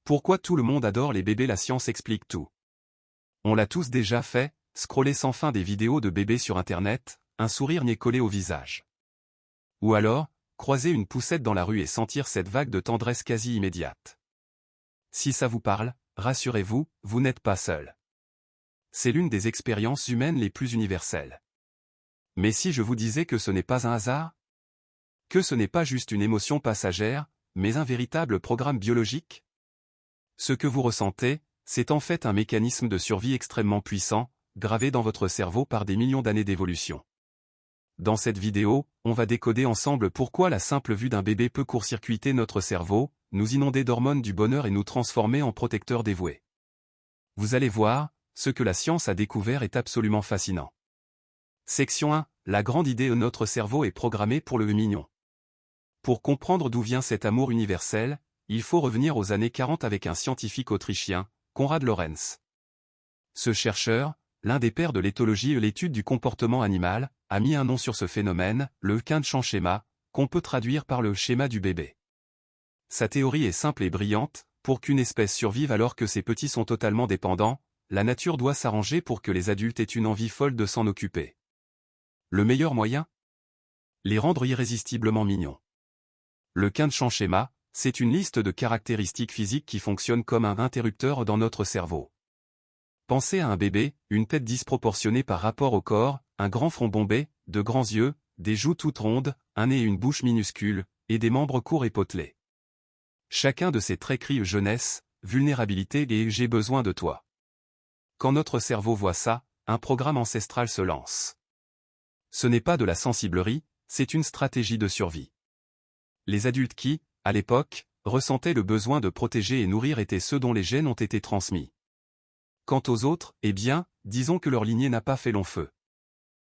Pourquoi tout le monde adore les bébés? La science explique tout. On l'a tous déjà fait, scroller sans fin des vidéos de bébés sur Internet, un sourire niais collé au visage. Ou alors, croiser une poussette dans la rue et sentir cette vague de tendresse quasi immédiate. Si ça vous parle, rassurez-vous, vous n'êtes pas seul. C'est l'une des expériences humaines les plus universelles. Mais si je vous disais que ce n'est pas un hasard? Que ce n'est pas juste une émotion passagère, mais un véritable programme biologique? Ce que vous ressentez, c'est en fait un mécanisme de survie extrêmement puissant, gravé dans votre cerveau par des millions d'années d'évolution. Dans cette vidéo, on va décoder ensemble pourquoi la simple vue d'un bébé peut court-circuiter notre cerveau, nous inonder d'hormones du bonheur et nous transformer en protecteurs dévoués. Vous allez voir, ce que la science a découvert est absolument fascinant. Section 1. La grande idée: notre cerveau est programmé pour le mignon. Pour comprendre d'où vient cet amour universel, il faut revenir aux années 40 avec un scientifique autrichien, Konrad Lorenz. Ce chercheur, l'un des pères de l'éthologie et l'étude du comportement animal, a mis un nom sur ce phénomène, le Kindchenschema, qu'on peut traduire par le schéma du bébé. Sa théorie est simple et brillante: pour qu'une espèce survive alors que ses petits sont totalement dépendants, la nature doit s'arranger pour que les adultes aient une envie folle de s'en occuper. Le meilleur moyen? Les rendre irrésistiblement mignons. Le Kindchenschema, c'est une liste de caractéristiques physiques qui fonctionnent comme un interrupteur dans notre cerveau. Pensez à un bébé, une tête disproportionnée par rapport au corps, un grand front bombé, de grands yeux, des joues toutes rondes, un nez et une bouche minuscules, et des membres courts et potelés. Chacun de ces traits crie jeunesse, vulnérabilité et j'ai besoin de toi. Quand notre cerveau voit ça, un programme ancestral se lance. Ce n'est pas de la sensiblerie, c'est une stratégie de survie. Les adultes qui, à l'époque, ressentaient le besoin de protéger et nourrir étaient ceux dont les gènes ont été transmis. Quant aux autres, eh bien, disons que leur lignée n'a pas fait long feu.